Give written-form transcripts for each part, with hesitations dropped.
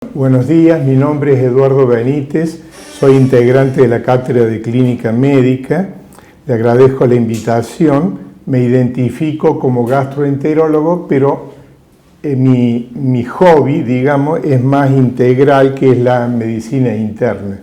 Buenos días, mi nombre es Eduardo Benítez, soy integrante de la Cátedra de Clínica Médica. Le agradezco la invitación, me identifico como gastroenterólogo, pero mi hobby, digamos, es más integral, que es la medicina interna.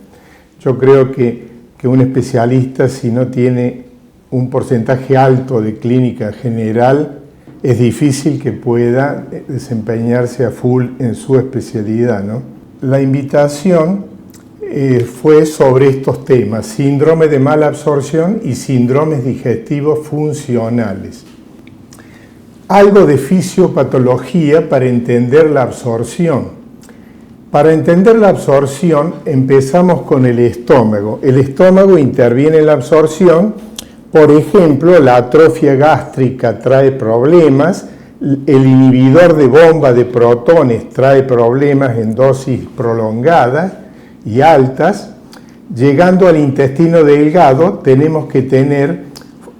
Yo creo que un especialista, si no tiene un porcentaje alto de clínica general, es difícil que pueda desempeñarse a full en su especialidad, ¿no? La invitación fue sobre estos temas: síndrome de mala absorción y síndromes digestivos funcionales. Algo de fisiopatología para entender la absorción. Para entender la absorción empezamos con el estómago. El estómago interviene en la absorción. Por ejemplo, la atrofia gástrica trae problemas, el inhibidor de bomba de protones trae problemas en dosis prolongadas y altas. Llegando al intestino delgado, tenemos que tener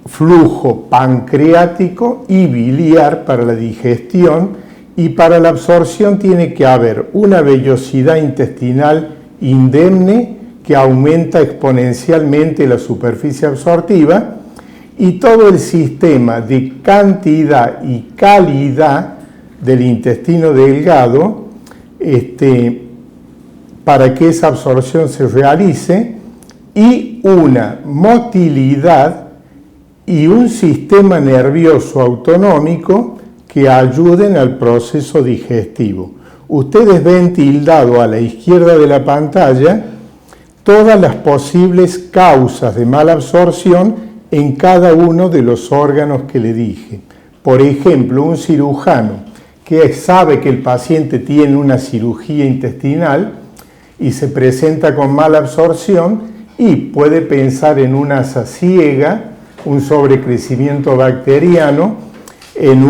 flujo pancreático y biliar para la digestión, y para la absorción tiene que haber una vellosidad intestinal indemne que aumenta exponencialmente la superficie absortiva, y todo el sistema de cantidad y calidad del intestino delgado para que esa absorción se realice, y una motilidad y un sistema nervioso autonómico que ayuden al proceso digestivo. Ustedes ven tildado a la izquierda de la pantalla todas las posibles causas de mala absorción en cada uno de los órganos que le dije. Por ejemplo, un cirujano que sabe que el paciente tiene una cirugía intestinal y se presenta con mala absorción, y puede pensar en una asa ciega, un sobrecrecimiento bacteriano en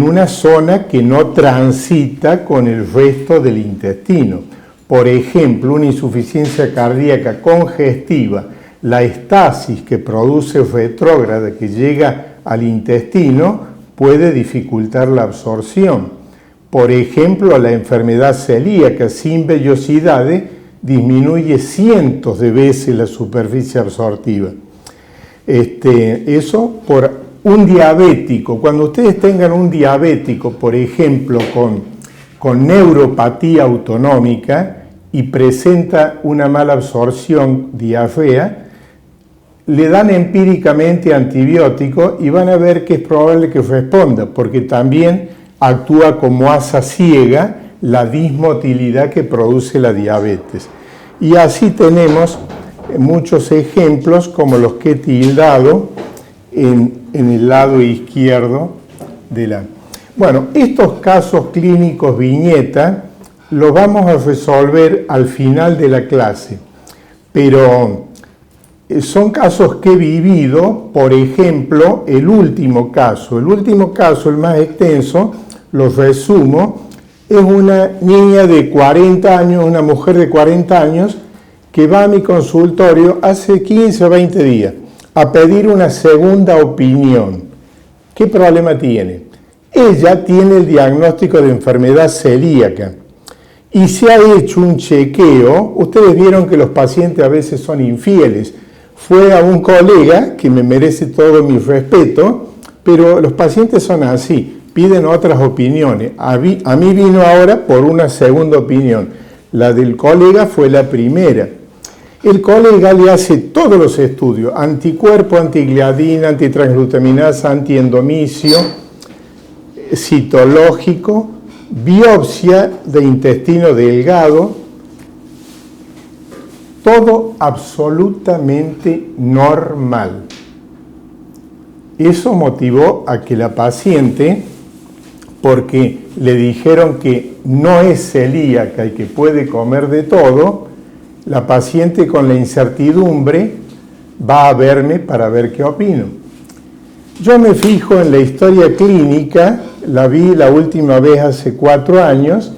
una zona que no transita con el resto del intestino. Por ejemplo, una insuficiencia cardíaca congestiva, la estasis que produce retrógrada que llega al intestino puede dificultar la absorción. Por ejemplo, la enfermedad celíaca sin vellosidades disminuye cientos de veces la superficie absortiva. Eso por un diabético. Cuando ustedes tengan un diabético, por ejemplo, con neuropatía autonómica y presenta una mala absorción, diarrea, le dan empíricamente antibióticos y van a ver que es probable que responda, porque también actúa como asa ciega la dismotilidad que produce la diabetes. Y así tenemos muchos ejemplos como los que he tildado en el lado izquierdo de la... Bueno, estos casos clínicos viñeta los vamos a resolver al final de la clase, pero son casos que he vivido. Por ejemplo, el último caso, el más extenso, lo resumo, es una niña de 40 años, una mujer de 40 años, que va a mi consultorio hace 15 o 20 días a pedir una segunda opinión. ¿Qué problema tiene? Ella tiene el diagnóstico de enfermedad celíaca y se ha hecho un chequeo. Ustedes vieron que los pacientes a veces son infieles. Fue a un colega que me merece todo mi respeto, pero los pacientes son así, piden otras opiniones. A mí vino ahora por una segunda opinión. La del colega fue la primera. El colega le hace todos los estudios: anticuerpo, antigliadina, antitransglutaminasa, antiendomicio, citológico, biopsia de intestino delgado, todo absolutamente normal. Eso motivó a que la paciente, porque le dijeron que no es celíaca y que puede comer de todo, la paciente, con la incertidumbre, va a verme para ver qué opino. Yo me fijo en la historia clínica, la vi la última vez hace 4 años,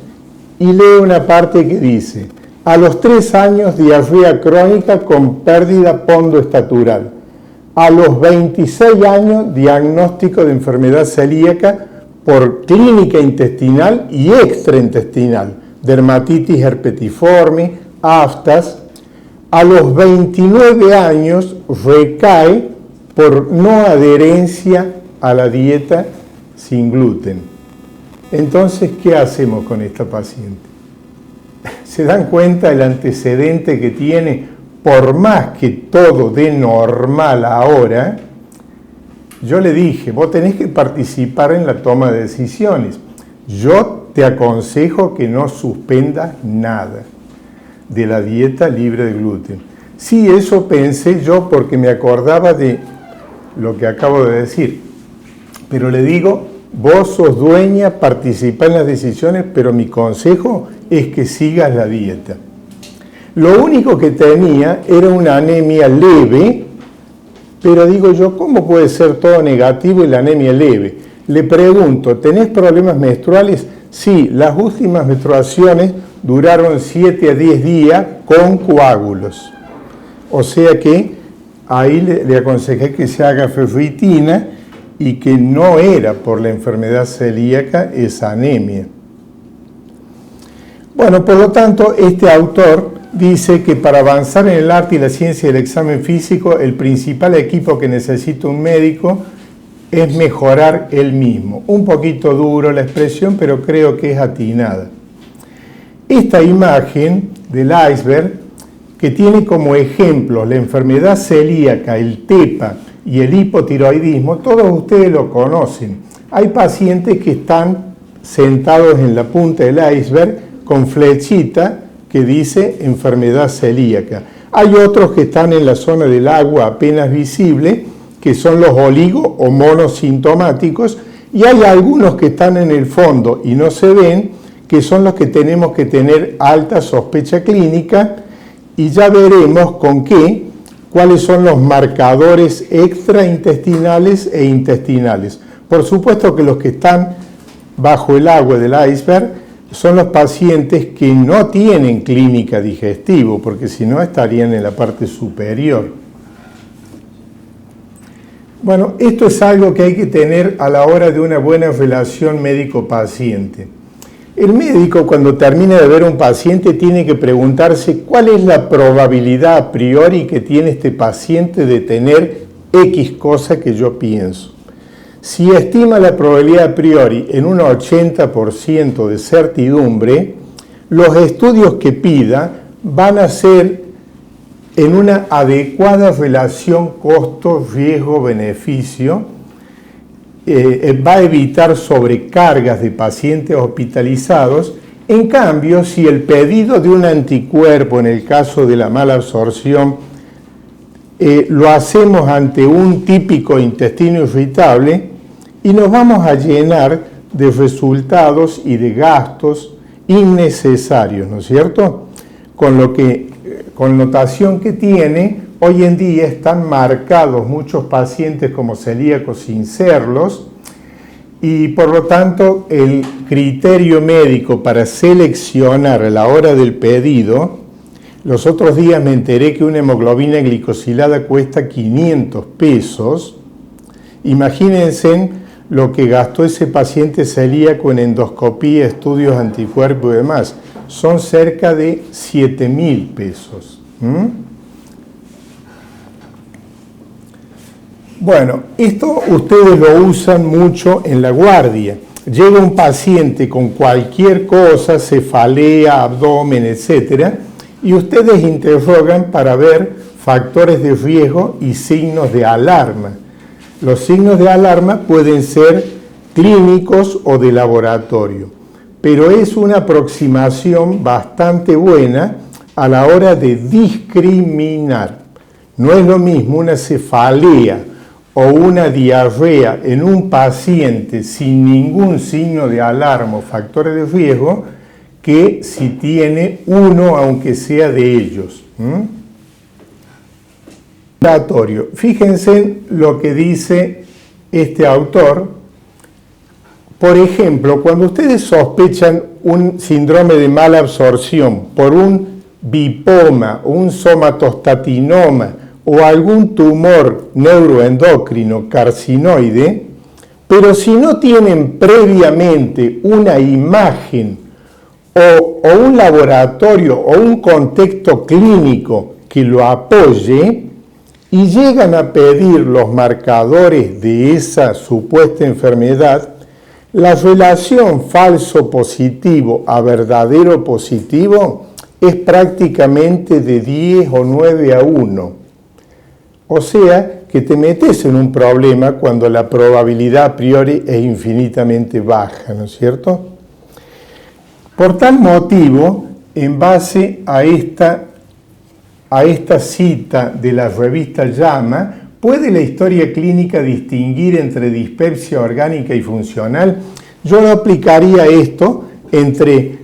y leo una parte que dice: a los 3 años, diarrea crónica con pérdida pondoestatural. A los 26 años, diagnóstico de enfermedad celíaca por clínica intestinal y extraintestinal, dermatitis herpetiforme, aftas. A los 29 años recae por no adherencia a la dieta sin gluten. Entonces, ¿qué hacemos con esta paciente? ¿Se dan cuenta el antecedente que tiene? Por más que todo dé normal ahora, yo le dije, vos tenés que participar en la toma de decisiones. Yo te aconsejo que no suspendas nada de la dieta libre de gluten. Sí, eso pensé yo porque me acordaba de lo que acabo de decir. Pero le digo, vos sos dueña, participá en las decisiones, pero mi consejo es que sigas la dieta. Lo único que tenía era una anemia leve, pero digo yo, ¿cómo puede ser todo negativo y la anemia leve? Le pregunto, ¿tenés problemas menstruales? Sí, las últimas menstruaciones duraron 7 a 10 días con coágulos. O sea que ahí le aconsejé que se haga ferritina y que no era por la enfermedad celíaca esa anemia. Bueno, por lo tanto, este autor dice que para avanzar en el arte y la ciencia del examen físico, el principal equipo que necesita un médico es mejorar él mismo. Un poquito duro la expresión, pero creo que es atinada. Esta imagen del iceberg, que tiene como ejemplo la enfermedad celíaca, el TEPA y el hipotiroidismo, todos ustedes lo conocen. Hay pacientes que están sentados en la punta del iceberg con flechita que dice enfermedad celíaca. Hay otros que están en la zona del agua apenas visible, que son los oligo o monosintomáticos, y hay algunos que están en el fondo y no se ven, que son los que tenemos que tener alta sospecha clínica, y ya veremos con qué, cuáles son los marcadores extraintestinales e intestinales. Por supuesto que los que están bajo el agua del iceberg son los pacientes que no tienen clínica digestivo, porque si no estarían en la parte superior. Bueno, esto es algo que hay que tener a la hora de una buena relación médico-paciente. El médico, cuando termina de ver a un paciente, tiene que preguntarse cuál es la probabilidad a priori que tiene este paciente de tener X cosa que yo pienso. Si estima la probabilidad a priori en un 80% de certidumbre, los estudios que pida van a ser en una adecuada relación costo-riesgo-beneficio. Va a evitar sobrecargas de pacientes hospitalizados. En cambio, si el pedido de un anticuerpo, en el caso de la mala absorción, lo hacemos ante un típico intestino irritable, y nos vamos a llenar de resultados y de gastos innecesarios, ¿no es cierto? Con lo que, connotación que tiene, hoy en día están marcados muchos pacientes como celíacos sin serlos, y por lo tanto el criterio médico para seleccionar a la hora del pedido, los otros días me enteré que una hemoglobina glicosilada cuesta 500 pesos. Imagínense lo que gastó ese paciente celíaco en endoscopía, estudios anticuerpos y demás. Son cerca de 7.000 pesos. Bueno, esto ustedes lo usan mucho en la guardia. Llega un paciente con cualquier cosa, cefalea, abdomen, etc., y ustedes interrogan para ver factores de riesgo y signos de alarma. Los signos de alarma pueden ser clínicos o de laboratorio, pero es una aproximación bastante buena a la hora de discriminar. No es lo mismo una cefalea o una diarrea en un paciente sin ningún signo de alarma o factores de riesgo que si tiene uno, aunque sea de ellos. Fíjense lo que dice este autor. Por ejemplo, cuando ustedes sospechan un síndrome de mala absorción por un bipoma, un somatostatinoma o algún tumor neuroendocrino carcinoide, Pero si no tienen previamente una imagen o un laboratorio o un contexto clínico que lo apoye y llegan a pedir los marcadores de esa supuesta enfermedad, la relación falso positivo a verdadero positivo es prácticamente de 10 o 9-1. O sea que te metes en un problema cuando la probabilidad a priori es infinitamente baja, ¿no es cierto? Por tal motivo, en base a esta cita de la revista JAMA, ¿puede la historia clínica distinguir entre dispepsia orgánica y funcional? Yo no aplicaría esto entre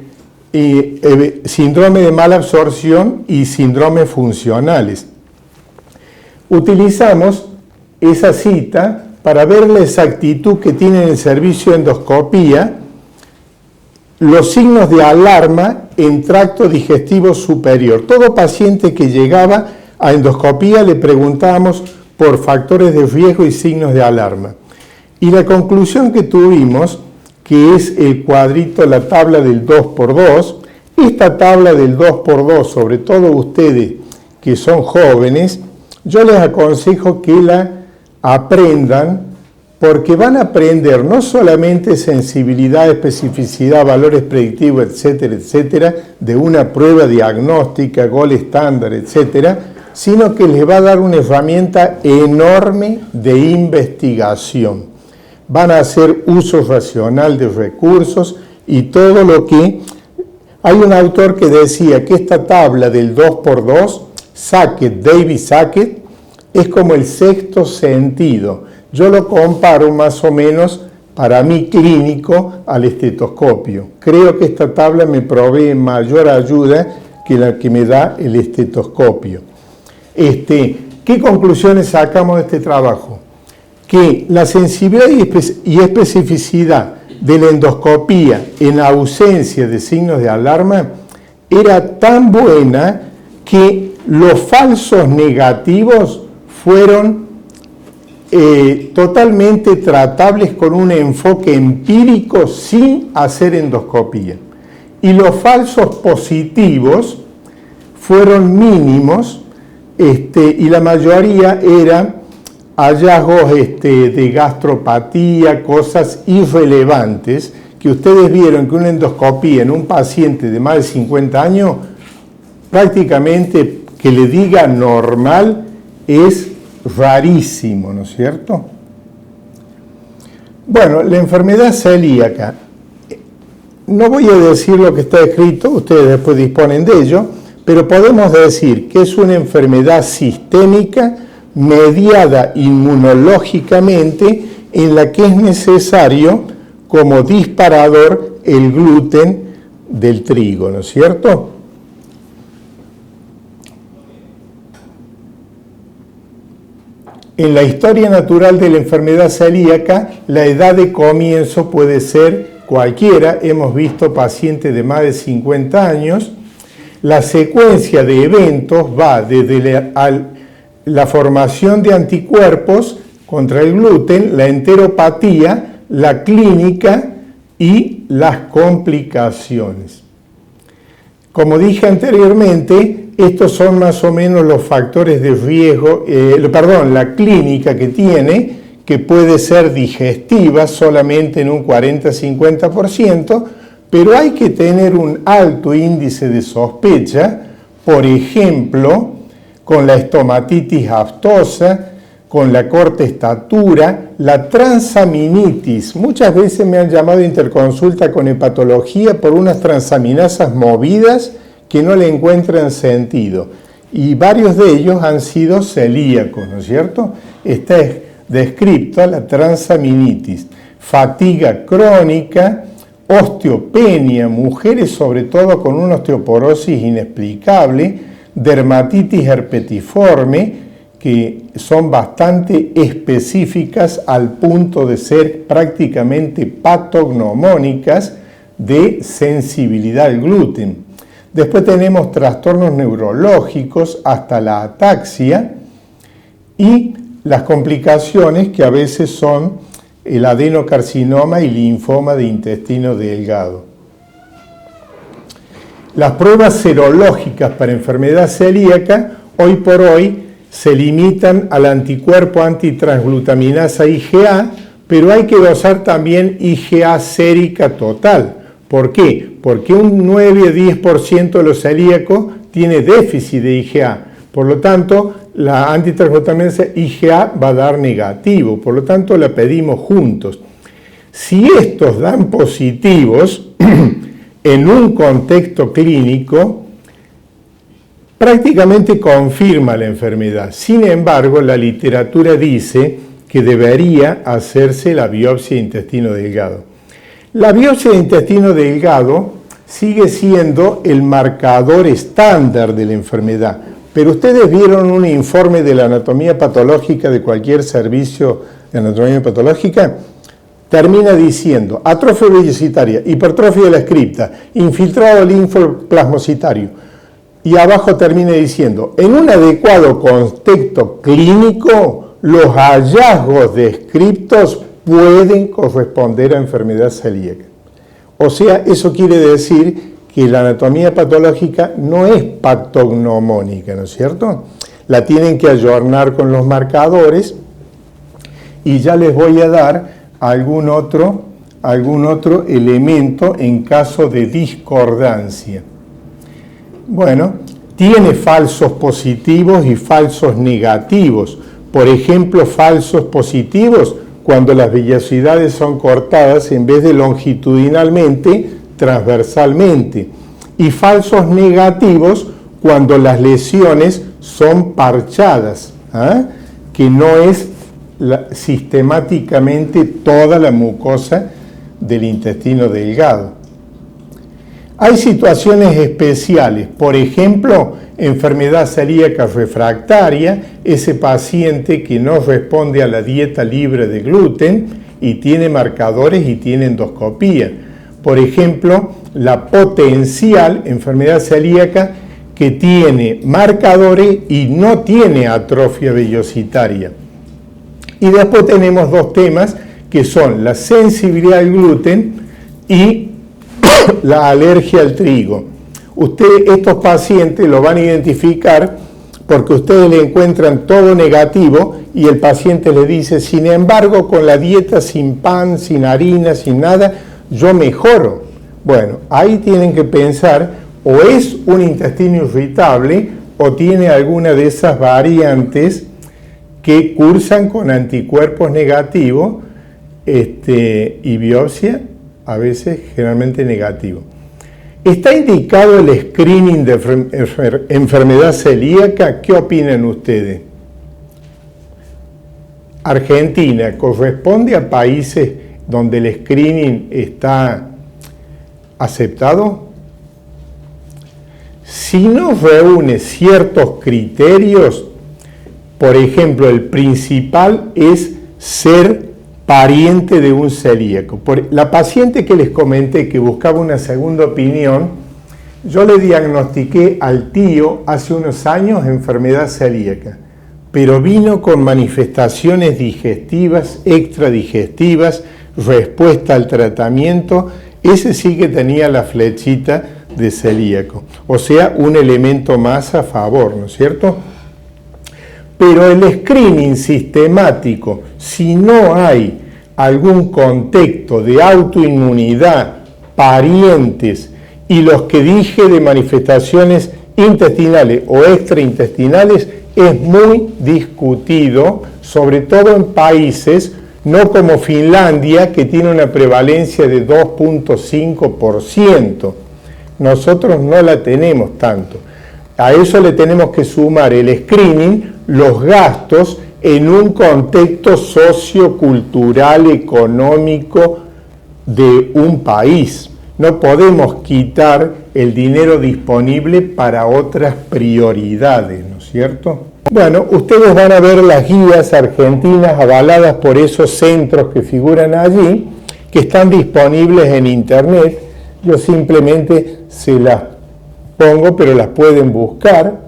síndrome de mala absorción y síndromes funcionales. Utilizamos esa cita para ver la exactitud que tiene en el servicio de endoscopía los signos de alarma en tracto digestivo superior. Todo paciente que llegaba a endoscopía le preguntábamos por factores de riesgo y signos de alarma. Y la conclusión que tuvimos, que es el cuadrito, la tabla del 2x2, esta tabla del 2x2, sobre todo ustedes que son jóvenes, yo les aconsejo que la aprendan porque van a aprender no solamente sensibilidad, especificidad, valores predictivos, etcétera, etcétera, de una prueba diagnóstica, gold estándar, etcétera, sino que les va a dar una herramienta enorme de investigación. Van a hacer uso racional de recursos y todo lo que... Hay un autor que decía que esta tabla del 2x2, David Sackett, es como el sexto sentido. Yo lo comparo más o menos para mí clínico al estetoscopio. Creo que esta tabla me provee mayor ayuda que la que me da el estetoscopio. ¿Qué conclusiones sacamos de este trabajo? Que la sensibilidad y especificidad de la endoscopía en ausencia de signos de alarma era tan buena que los falsos negativos fueron totalmente tratables con un enfoque empírico sin hacer endoscopía. Y los falsos positivos fueron mínimos y la mayoría eran hallazgos de gastropatía, cosas irrelevantes, que ustedes vieron que una endoscopía en un paciente de más de 50 años, prácticamente que le diga normal es rarísimo, ¿no es cierto? Bueno, la enfermedad celíaca, no voy a decir lo que está escrito, ustedes después disponen de ello, pero podemos decir que es una enfermedad sistémica mediada inmunológicamente en la que es necesario como disparador el gluten del trigo, ¿no es cierto? En la historia natural de la enfermedad celíaca, la edad de comienzo puede ser cualquiera. Hemos visto pacientes de más de 50 años. La secuencia de eventos va desde la formación de anticuerpos contra el gluten, la enteropatía, la clínica y las complicaciones. Como dije anteriormente, estos son más o menos los factores de riesgo, la clínica que tiene, que puede ser digestiva solamente en un 40-50%, pero hay que tener un alto índice de sospecha, por ejemplo, con la estomatitis aftosa, con la corta estatura, la transaminitis. Muchas veces me han llamado a interconsulta con hepatología por unas transaminasas movidas que no le encuentran sentido. Y varios de ellos han sido celíacos, ¿no es cierto? Está descrita la transaminitis, fatiga crónica, osteopenia, mujeres sobre todo con una osteoporosis inexplicable, dermatitis herpetiforme, que son bastante específicas al punto de ser prácticamente patognomónicas de sensibilidad al gluten. Después tenemos trastornos neurológicos hasta la ataxia y las complicaciones que a veces son el adenocarcinoma y linfoma de intestino delgado. Las pruebas serológicas para enfermedad celíaca hoy por hoy se limitan al anticuerpo antitransglutaminasa IgA, pero hay que dosar también IgA sérica total. ¿Por qué? Porque un 9-10% de los celíacos tiene déficit de IgA. Por lo tanto, la antitransglutaminasa IgA va a dar negativo. Por lo tanto, la pedimos juntos. Si estos dan positivos en un contexto clínico, prácticamente confirma la enfermedad. Sin embargo, la literatura dice que debería hacerse la biopsia de intestino delgado. La biopsia de intestino delgado sigue siendo el marcador estándar de la enfermedad, pero ustedes vieron un informe de la anatomía patológica de cualquier servicio de anatomía patológica, termina diciendo atrofia vellocitaria, hipertrofia de la cripta, infiltrado linfoplasmocitario, y abajo termina diciendo, en un adecuado contexto clínico, los hallazgos descriptos pueden corresponder a enfermedad celíaca. O sea, eso quiere decir que la anatomía patológica no es patognomónica, ¿no es cierto? La tienen que ayornar con los marcadores y ya les voy a dar algún otro elemento en caso de discordancia. Bueno, tiene falsos positivos y falsos negativos. Por ejemplo, falsos positivos cuando las vellosidades son cortadas en vez de longitudinalmente, transversalmente. Y falsos negativos cuando las lesiones son parchadas, que no es sistemáticamente toda la mucosa del intestino delgado. Hay situaciones especiales, por ejemplo, enfermedad celíaca refractaria, ese paciente que no responde a la dieta libre de gluten y tiene marcadores y tiene endoscopía. Por ejemplo, la potencial enfermedad celíaca que tiene marcadores y no tiene atrofia vellocitaria. Y después tenemos dos temas que son la sensibilidad al gluten y la alergia al trigo. Estos pacientes lo van a identificar porque ustedes le encuentran todo negativo y el paciente le dice, sin embargo, con la dieta sin pan, sin harina, sin nada, yo mejoro. Bueno, ahí tienen que pensar, o es un intestino irritable o tiene alguna de esas variantes que cursan con anticuerpos negativos y biopsia, a veces generalmente negativo. ¿Está indicado el screening de enfermedad celíaca? ¿Qué opinan ustedes? Argentina, ¿corresponde a países donde el screening está aceptado? Si no reúne ciertos criterios, por ejemplo, el principal es ser pariente de un celíaco. La paciente que les comenté que buscaba una segunda opinión, yo le diagnostiqué al tío hace unos años enfermedad celíaca, pero vino con manifestaciones digestivas, extradigestivas, respuesta al tratamiento, ese sí que tenía la flechita de celíaco, o sea, un elemento más a favor, ¿no es cierto? Pero el screening sistemático, si no hay algún contexto de autoinmunidad, parientes y los que dije de manifestaciones intestinales o extraintestinales, es muy discutido, sobre todo en países no como Finlandia, que tiene una prevalencia de 2.5%. Nosotros no la tenemos tanto. A eso le tenemos que sumar el screening, los gastos en un contexto sociocultural, económico de un país. No podemos quitar el dinero disponible para otras prioridades, ¿no es cierto? Bueno, ustedes van a ver las guías argentinas avaladas por esos centros que figuran allí, que están disponibles en internet. Yo simplemente se las pongo, pero las pueden buscar.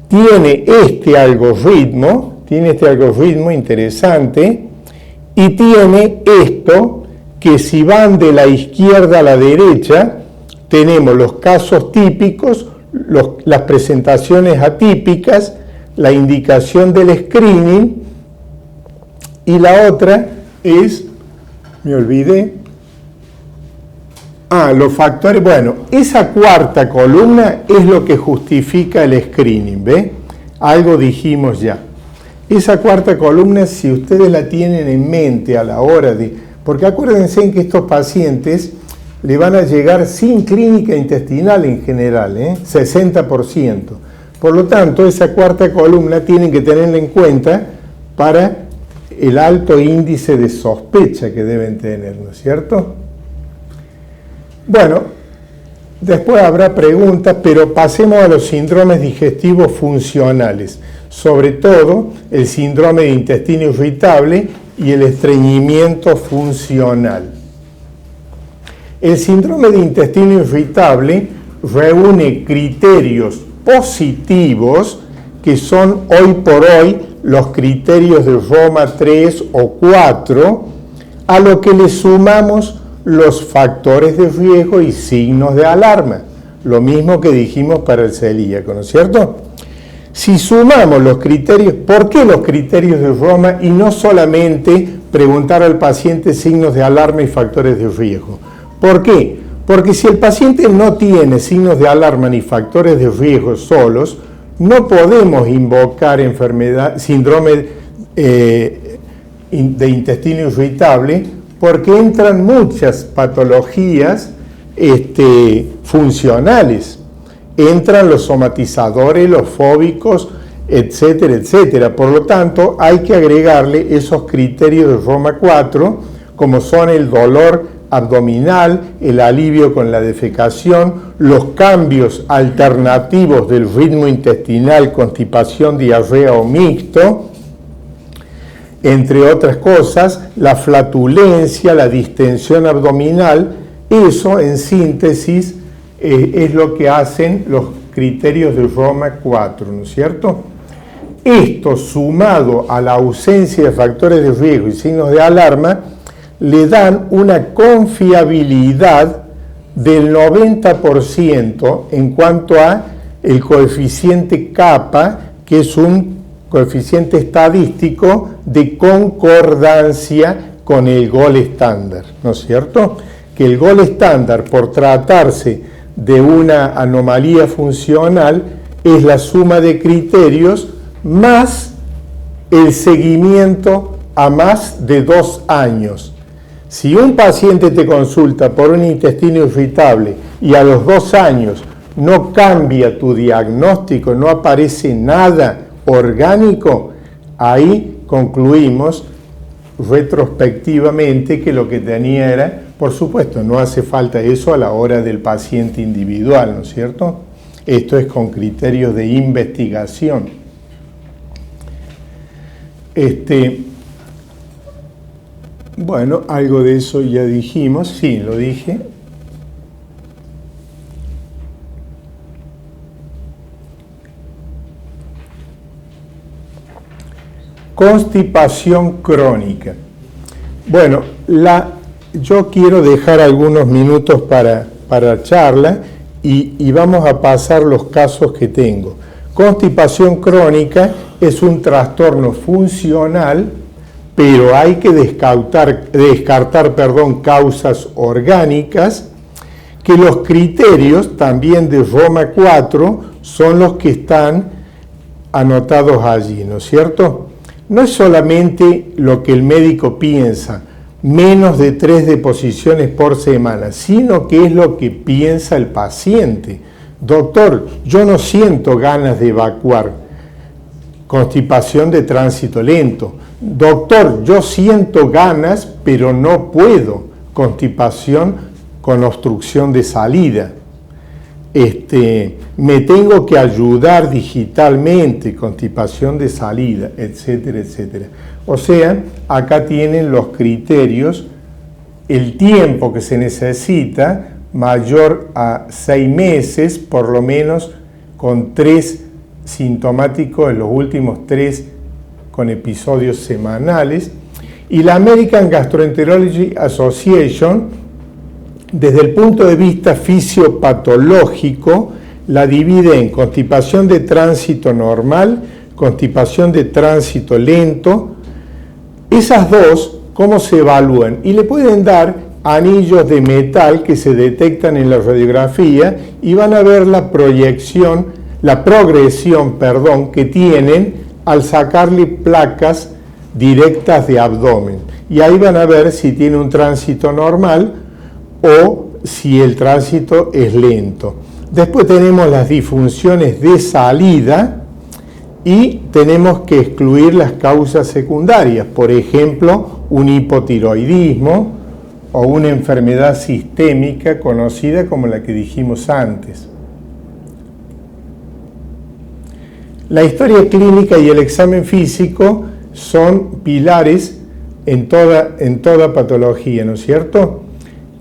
Tiene este algoritmo interesante Y tiene esto, que si van de la izquierda a la derecha, tenemos los casos típicos, las presentaciones atípicas, la indicación del screening, y la otra es, me olvidé, los factores. Bueno, esa cuarta columna es lo que justifica el screening, ¿ve? Algo dijimos ya. Esa cuarta columna, si ustedes la tienen en mente a la hora de... Porque acuérdense en que estos pacientes le van a llegar sin clínica intestinal en general, 60%. Por lo tanto, esa cuarta columna tienen que tenerla en cuenta para el alto índice de sospecha que deben tener, ¿no es cierto? Bueno, después habrá preguntas, pero pasemos a los síndromes digestivos funcionales, sobre todo el síndrome de intestino irritable y el estreñimiento funcional. El síndrome de intestino irritable reúne criterios positivos que son hoy por hoy los criterios de Roma 3 o 4, a lo que le sumamos los factores de riesgo y signos de alarma, lo mismo que dijimos para el celíaco, ¿no es cierto? Si sumamos los criterios, ¿por qué los criterios de Roma y no solamente preguntar al paciente signos de alarma y factores de riesgo? ¿Por qué? Porque si el paciente no tiene signos de alarma ni factores de riesgo solos, no podemos invocar síndrome de intestino irritable, porque entran muchas patologías funcionales. Entran los somatizadores, los fóbicos, etcétera, etcétera. Por lo tanto, hay que agregarle esos criterios de Roma 4, como son el dolor abdominal, el alivio con la defecación, los cambios alternativos del ritmo intestinal, constipación, diarrea o mixto, entre otras cosas, la flatulencia, la distensión abdominal. Eso, en síntesis, es lo que hacen los criterios de Roma 4, ¿no es cierto? Esto, sumado a la ausencia de factores de riesgo y signos de alarma, le dan una confiabilidad del 90% en cuanto a el coeficiente kappa, que es un coeficiente estadístico de concordancia con el gol estándar, ¿no es cierto? Que el gol estándar, por tratarse de una anomalía funcional, es la suma de criterios más el seguimiento a más de 2 años. Si un paciente te consulta por un intestino irritable y a los 2 años no cambia tu diagnóstico, no aparece nada orgánico, ahí concluimos retrospectivamente que lo que tenía era, por supuesto, no hace falta eso a la hora del paciente individual, ¿no es cierto? Esto es con criterios de investigación. Bueno, algo de eso ya dijimos, sí, lo dije. Constipación crónica. Bueno, yo quiero dejar algunos minutos para charla y vamos a pasar los casos que tengo. Constipación crónica es un trastorno funcional, pero hay que descartar causas orgánicas, que los criterios también de Roma 4 son los que están anotados allí, ¿no es cierto? No es solamente lo que el médico piensa, menos de 3 deposiciones por semana, sino que es lo que piensa el paciente. Doctor, yo no siento ganas de evacuar. Constipación de tránsito lento. Doctor, yo siento ganas, pero no puedo. Constipación con obstrucción de salida. Me tengo que ayudar digitalmente, constipación de salida, etcétera, etcétera. O sea, acá tienen los criterios, el tiempo que se necesita, mayor a 6 meses, por lo menos con 3 sintomáticos en los últimos 3 con episodios semanales, Y la American Gastroenterology Association, desde el punto de vista fisiopatológico, la divide en constipación de tránsito normal, constipación de tránsito lento. Esas dos, ¿cómo se evalúan? Y le pueden dar anillos de metal que se detectan en la radiografía y van a ver la progresión que tienen al sacarle placas directas de abdomen. Y ahí van a ver si tiene un tránsito normal o si el tránsito es lento. Después tenemos las disfunciones de salida y tenemos que excluir las causas secundarias, por ejemplo, un hipotiroidismo o una enfermedad sistémica conocida como la que dijimos antes. La historia clínica y el examen físico son pilares en toda patología, ¿no es cierto?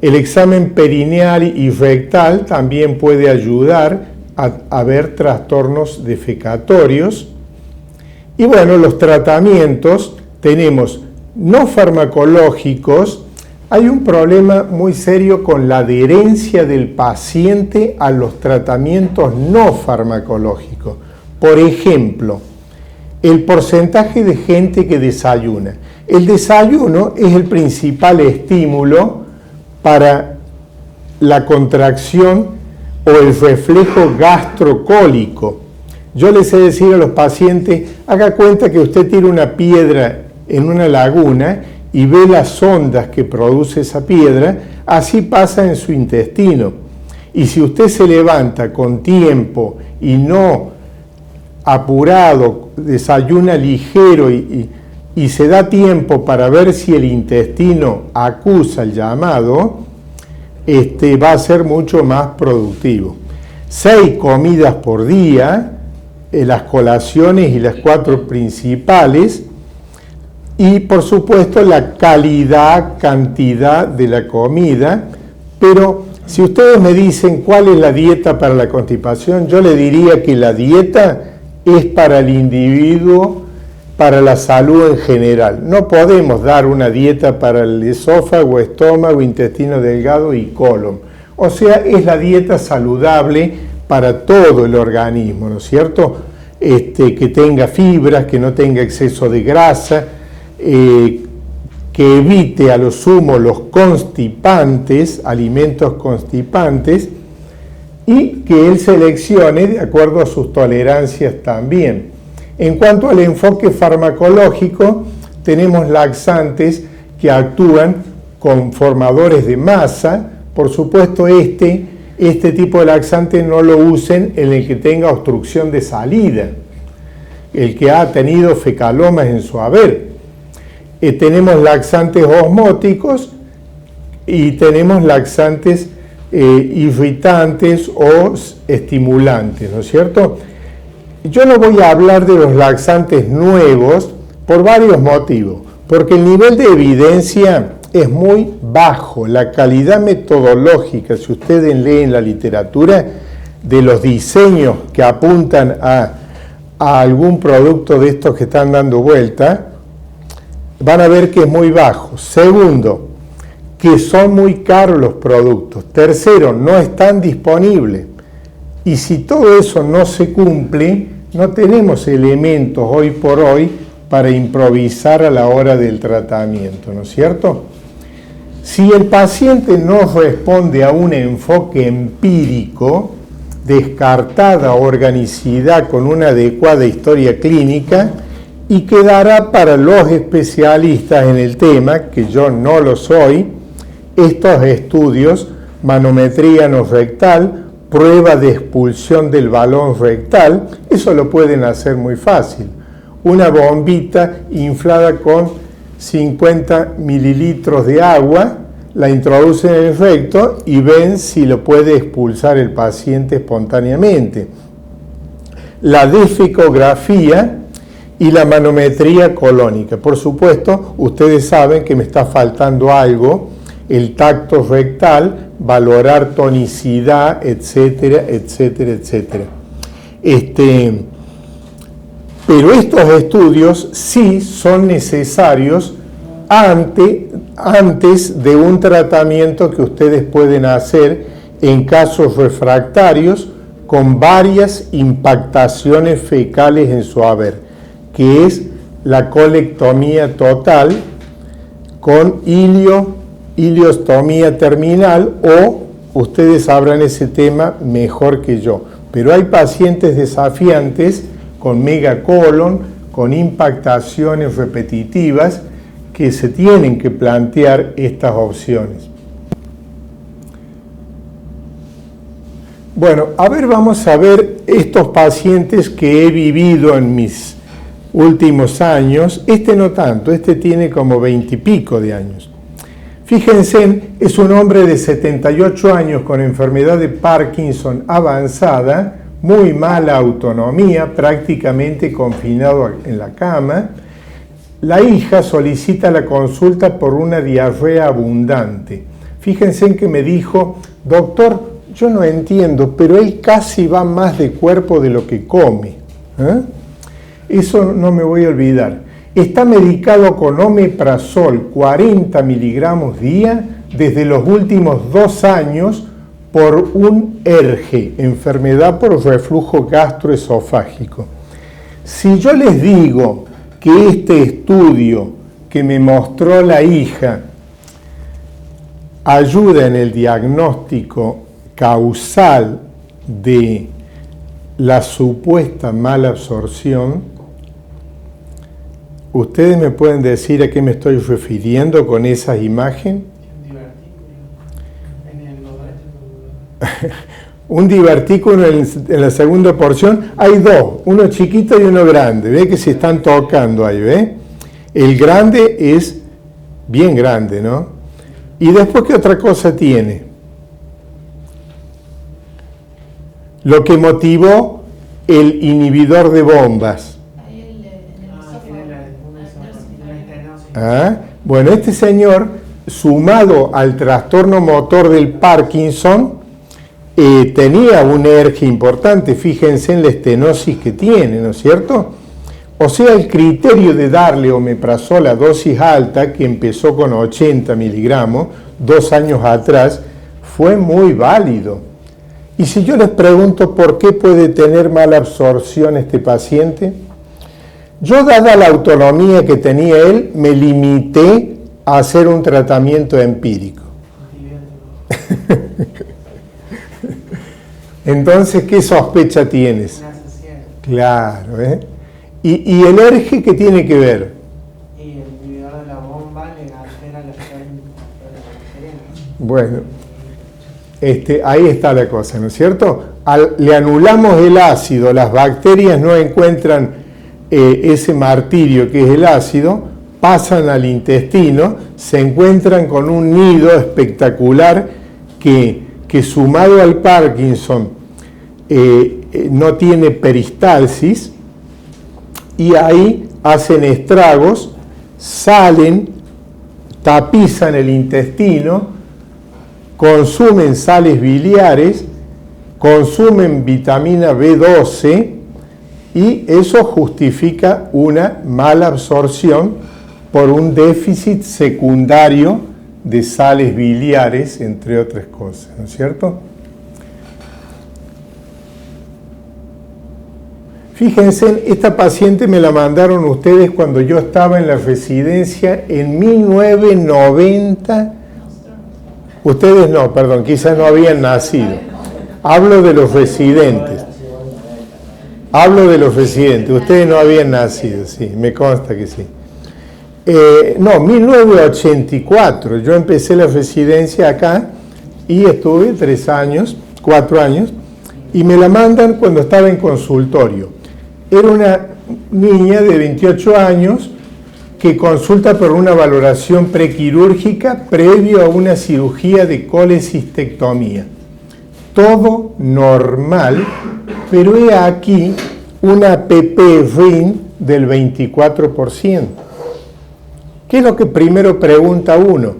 El examen perineal y rectal también puede ayudar a ver trastornos defecatorios. Y bueno, los tratamientos tenemos no farmacológicos. Hay un problema muy serio con la adherencia del paciente a los tratamientos no farmacológicos. Por ejemplo, el porcentaje de gente que desayuna. El desayuno es el principal estímulo para la contracción o el reflejo gastrocólico. Yo les he de decir a los pacientes, haga cuenta que usted tira una piedra en una laguna y ve las ondas que produce esa piedra, así pasa en su intestino. Y si usted se levanta con tiempo y no apurado, desayuna ligero y se da tiempo para ver si el intestino acusa el llamado, va a ser mucho más productivo. 6 comidas por día, las colaciones y las 4 principales, y por supuesto la calidad, cantidad de la comida. Pero si ustedes me dicen cuál es la dieta para la constipación, yo le diría que la dieta es para el individuo, para la salud en general. No podemos dar una dieta para el esófago, estómago, intestino delgado y colon. O sea, es la dieta saludable para todo el organismo, ¿no es cierto? Que tenga fibras, que no tenga exceso de grasa, que evite a lo sumo los constipantes, alimentos constipantes, y que él seleccione de acuerdo a sus tolerancias también. En cuanto al enfoque farmacológico, tenemos laxantes que actúan con formadores de masa. Por supuesto, este tipo de laxante no lo usen en el que tenga obstrucción de salida, el que ha tenido fecalomas en su haber. Tenemos laxantes osmóticos y tenemos laxantes irritantes o estimulantes, ¿no es cierto? Yo no voy a hablar de los laxantes nuevos por varios motivos, porque el nivel de evidencia es muy bajo, la calidad metodológica, si ustedes leen la literatura, de los diseños que apuntan a algún producto de estos que están dando vuelta, van a ver que es muy bajo. Segundo, que son muy caros los productos. Tercero, no están disponibles. Y si todo eso no se cumple, no tenemos elementos hoy por hoy para improvisar a la hora del tratamiento, ¿no es cierto? Si el paciente no responde a un enfoque empírico, descartada organicidad con una adecuada historia clínica, y quedará para los especialistas en el tema, que yo no lo soy, estos estudios, manometría no rectal, prueba de expulsión del balón rectal, eso lo pueden hacer muy fácil. Una bombita inflada con 50 mililitros de agua, la introducen en el recto y ven si lo puede expulsar el paciente espontáneamente. La defecografía y la manometría colónica. Por supuesto, ustedes saben que me está faltando algo, el tacto rectal, valorar tonicidad, etcétera, etcétera, etcétera. Pero estos estudios sí son necesarios antes de un tratamiento que ustedes pueden hacer en casos refractarios con varias impactaciones fecales en su haber, que es la colectomía total con ileostomía terminal, o ustedes sabrán ese tema mejor que yo. Pero hay pacientes desafiantes con megacolon, con impactaciones repetitivas, que se tienen que plantear estas opciones. Bueno, vamos a ver estos pacientes que he vivido en mis últimos años. Este no tanto, este tiene como 20 y pico de años. Fíjense, es un hombre de 78 años con enfermedad de Parkinson avanzada, muy mala autonomía, prácticamente confinado en la cama. La hija solicita la consulta por una diarrea abundante. Fíjense en que me dijo: doctor, yo no entiendo, pero él casi va más de cuerpo de lo que come. Eso no me voy a olvidar. Está medicado con omeprazol 40 miligramos día desde los últimos 2 años por un ERGE, enfermedad por reflujo gastroesofágico. Si yo les digo que este estudio que me mostró la hija ayuda en el diagnóstico causal de la supuesta mala absorción, ¿ustedes me pueden decir a qué me estoy refiriendo con esa imagen? Un divertículo en la segunda porción. Hay dos, uno chiquito y uno grande. ¿Ve que se están tocando ahí? ¿Ve? El grande es bien grande, ¿no? Y después, ¿qué otra cosa tiene? Lo que motivó el inhibidor de bombas. Bueno, este señor, sumado al trastorno motor del Parkinson, tenía un ERGE importante. Fíjense en la estenosis que tiene, ¿no es cierto? O sea, el criterio de darle omeprazol a dosis alta, que empezó con 80 miligramos 2 años atrás, fue muy válido. Y si yo les pregunto por qué puede tener mala absorción este paciente, yo, dada la autonomía que tenía él, me limité a hacer un tratamiento empírico. Entonces, ¿qué sospecha tienes? Claro, ¿eh? ¿Y el ERGE qué tiene que ver? Y el inhibidor de la bomba le altera la Bueno, ahí está la cosa, ¿no es cierto? Le anulamos el ácido, las bacterias no encuentran ese martirio que es el ácido, pasan al intestino, se encuentran con un nido espectacular que sumado al Parkinson no tiene peristalsis, y ahí hacen estragos, salen, tapizan el intestino, consumen sales biliares, consumen vitamina B12, y eso justifica una mala absorción por un déficit secundario de sales biliares, entre otras cosas, ¿no es cierto? Fíjense, esta paciente me la mandaron ustedes cuando yo estaba en la residencia en 1990. Ustedes no, perdón, quizás no habían nacido. Hablo de los residentes. Ustedes no habían nacido, sí, me consta que sí. No, 1984, yo empecé la residencia acá y estuve 4 años, y me la mandan cuando estaba en consultorio. Era una niña de 28 años que consulta por una valoración prequirúrgica previo a una cirugía de colecistectomía. Todo normal, pero he aquí una PP-RIN del 24%. ¿Qué es lo que primero pregunta uno?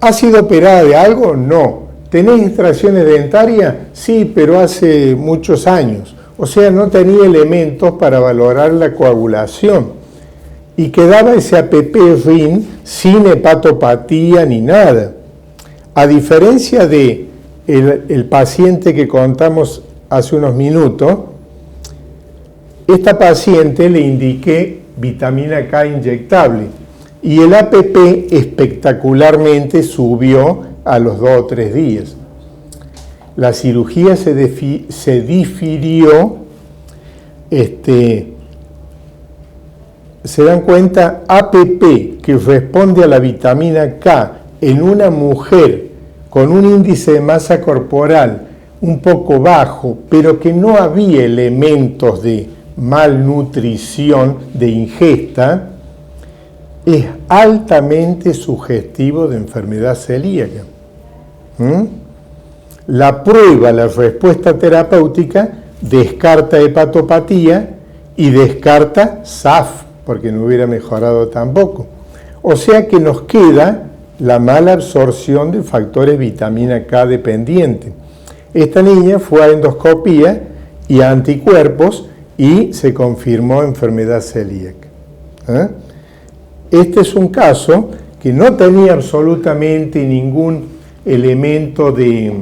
¿Ha sido operada de algo? No. ¿Tenés extracciones dentarias? Sí, pero hace muchos años. O sea, no tenía elementos para valorar la coagulación. y quedaba ese APP-RIN sin hepatopatía ni nada. A diferencia de el paciente que contamos hace unos minutos, esta paciente le indiqué vitamina K inyectable y el APP espectacularmente subió a los 2 o 3 días. La cirugía se difirió, se dan cuenta, APP que responde a la vitamina K en una mujer con un índice de masa corporal un poco bajo, pero que no había elementos de malnutrición, de ingesta, es altamente sugestivo de enfermedad celíaca. La prueba, la respuesta terapéutica, descarta hepatopatía y descarta SAF, porque no hubiera mejorado tampoco. O sea que nos queda la mala absorción de factores vitamina K dependiente. Esta niña fue a endoscopía y a anticuerpos y se confirmó enfermedad celíaca. Este es un caso que no tenía absolutamente ningún elemento de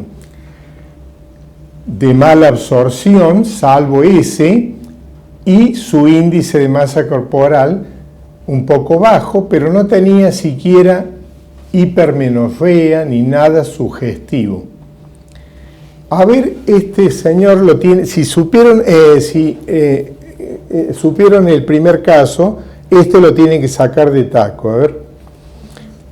mala absorción, salvo ese, y su índice de masa corporal un poco bajo, pero no tenía siquiera hipermenorrea ni nada sugestivo. A ver, este señor lo tiene, si supieron el primer caso, este lo tienen que sacar de taco. A ver.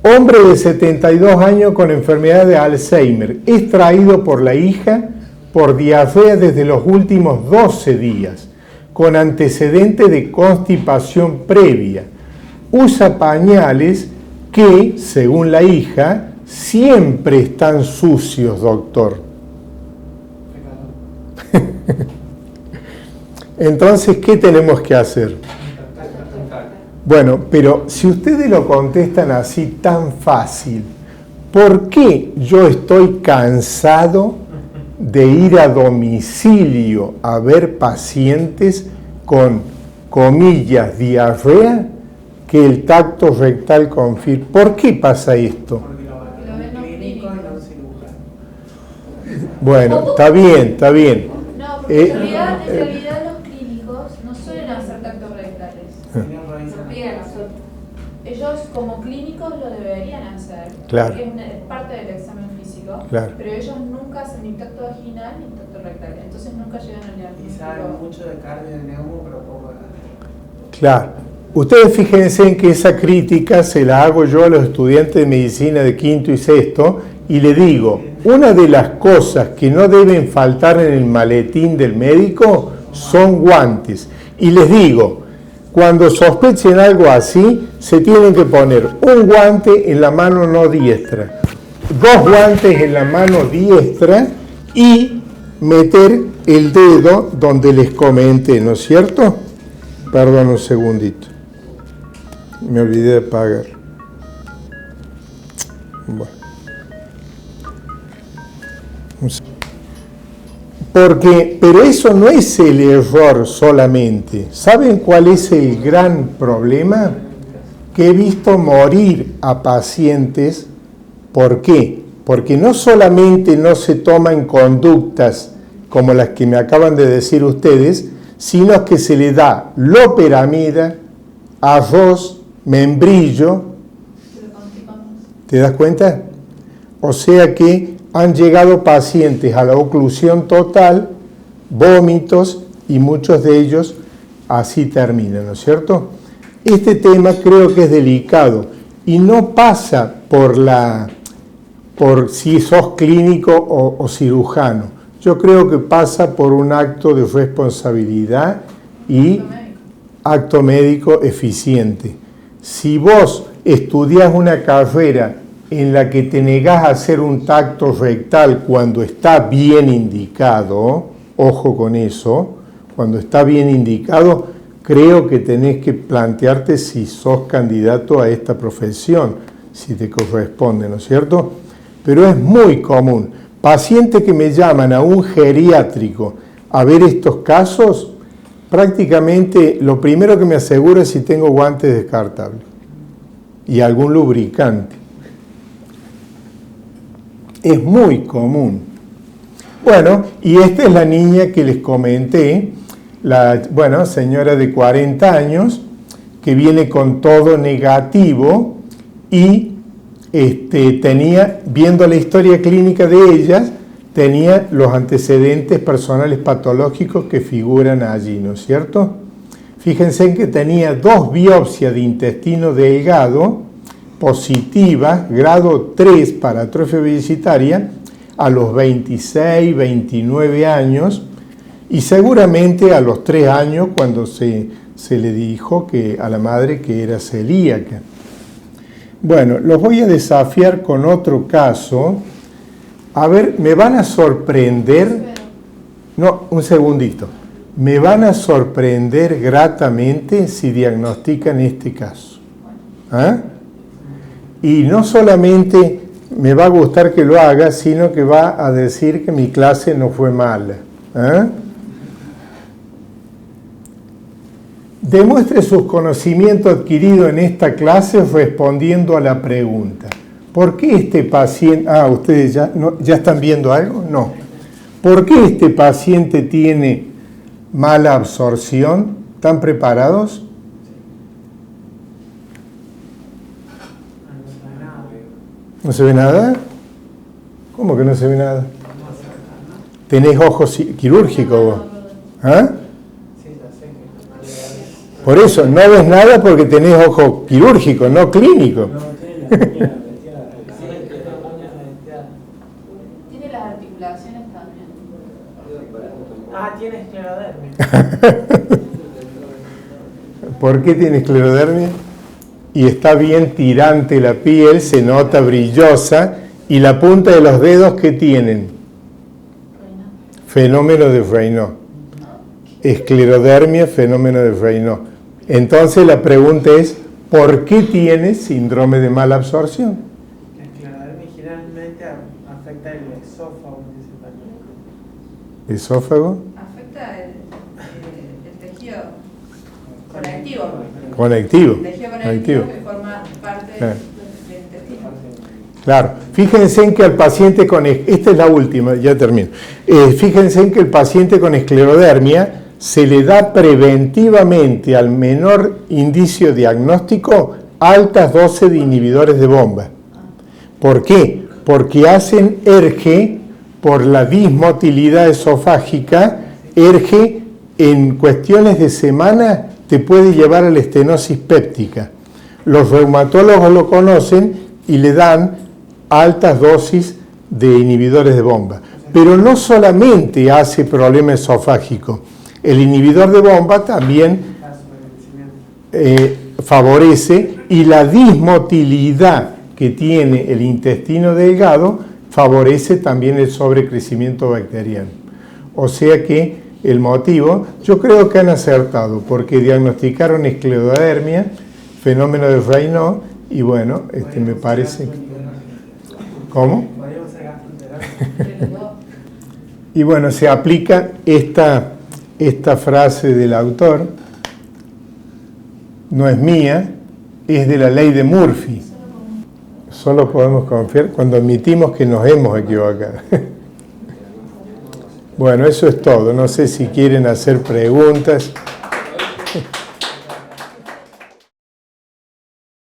Hombre de 72 años con enfermedad de Alzheimer, es traído por la hija por diarrea desde los últimos 12 días, con antecedente de constipación previa. Usa pañales que, según la hija, siempre están sucios, doctor. Entonces, ¿qué tenemos que hacer? Bueno, pero si ustedes lo contestan así tan fácil, ¿por qué yo estoy cansado de ir a domicilio a ver pacientes con, comillas, diarrea, que el tacto rectal confirma? ¿Por qué pasa esto? Porque lo ven los clínicos y los cirujanos. Bueno, está bien, está bien. No, porque en realidad los clínicos no suelen hacer tactos rectales. Ellos como clínicos lo deberían hacer, claro, porque es parte del examen físico, claro, pero ellos nunca hacen ni tacto vaginal ni tacto rectal, entonces nunca llegan al diagnóstico. Y saben mucho de cardio de neumo, pero poco de... Claro. Ustedes fíjense en que esa crítica se la hago yo a los estudiantes de medicina de quinto y sexto y le digo, una de las cosas que no deben faltar en el maletín del médico son guantes. Y les digo, cuando sospechen algo así, se tienen que poner un guante en la mano no diestra, 2 guantes en la mano diestra y meter el dedo donde les comenté, ¿no es cierto? Perdón un segundito. Me olvidé de apagar. Bueno. Pero eso no es el error solamente. ¿Saben cuál es el gran problema? Que he visto morir a pacientes. ¿Por qué? Porque no solamente no se toman conductas como las que me acaban de decir ustedes, sino que se le da loperamida, arroz, membrillo. ¿Te das cuenta? O sea que han llegado pacientes a la oclusión total, vómitos, y muchos de ellos así terminan, ¿no es cierto? Este tema creo que es delicado y no pasa por si sos clínico o cirujano. Yo creo que pasa por un acto de responsabilidad y acto médico eficiente. Si vos estudiás una carrera en la que te negás a hacer un tacto rectal cuando está bien indicado, ojo con eso, cuando está bien indicado, creo que tenés que plantearte si sos candidato a esta profesión, si te corresponde, ¿no es cierto? Pero es muy común. Pacientes que me llaman a un geriátrico a ver estos casos, prácticamente lo primero que me aseguro es si tengo guantes descartables y algún lubricante. Es muy común. Bueno, y esta es la niña que les comenté, la señora de 40 años, que viene con todo negativo y tenía, viendo la historia clínica de ellas, tenía los antecedentes personales patológicos que figuran allí, ¿no es cierto? Fíjense en que tenía 2 biopsias de intestino delgado positivas, grado 3 para atrofia vellacitaria, a los 26, 29 años, y seguramente a los 3 años cuando se le dijo a la madre que era celíaca. Bueno, los voy a desafiar con otro caso. A ver, me van a sorprender. No, un segundito. Me van a sorprender gratamente si diagnostican este caso. ¿Ah? Y no solamente me va a gustar que lo haga, sino que va a decir que mi clase no fue mala. ¿Ah? Demuestre sus conocimientos adquiridos en esta clase respondiendo a la pregunta. ¿Por qué este paciente... ¿ustedes ya están viendo algo? No. ¿Por qué este paciente tiene mala absorción? ¿Están preparados? ¿No se ve nada? ¿Cómo que no se ve nada? ¿Tenés ojos quirúrgicos vos? ¿Ah? Por eso, no ves nada porque tenés ojo quirúrgico, no clínico. Tiene las articulaciones también. Tiene esclerodermia. ¿Por qué tiene esclerodermia? Y está bien tirante la piel, se nota brillosa, y la punta de los dedos, ¿qué tienen? Fenómeno de Raynaud. Esclerodermia, fenómeno de Raynaud. Entonces la pregunta es, ¿por qué tiene síndrome de mala absorción? La esclerodermia generalmente afecta el esófago principalmente. ¿Esófago? Afecta el tejido conectivo. Conectivo. El tejido conectivo que forma parte del intestino. Claro, fíjense en que al paciente con... Esta es la última, ya termino. Fíjense en que el paciente con esclerodermia se le da preventivamente al menor indicio diagnóstico altas dosis de inhibidores de bomba. ¿Por qué? Porque hacen ERGE por la dismotilidad esofágica. ERGE en cuestiones de semana te puede llevar a la estenosis péptica. Los reumatólogos lo conocen y le dan altas dosis de inhibidores de bomba. Pero no solamente hace problema esofágico. El inhibidor de bomba también favorece, y la dismotilidad que tiene el intestino delgado favorece también el sobrecrecimiento bacteriano. O sea que el motivo, yo creo que han acertado, porque diagnosticaron esclerodermia, fenómeno de Raynaud, y bueno, me parece... ¿Cómo? Y bueno, se aplica esta frase del autor, no es mía, es de la ley de Murphy. Solo podemos confiar cuando admitimos que nos hemos equivocado. Bueno, eso es todo. No sé si quieren hacer preguntas.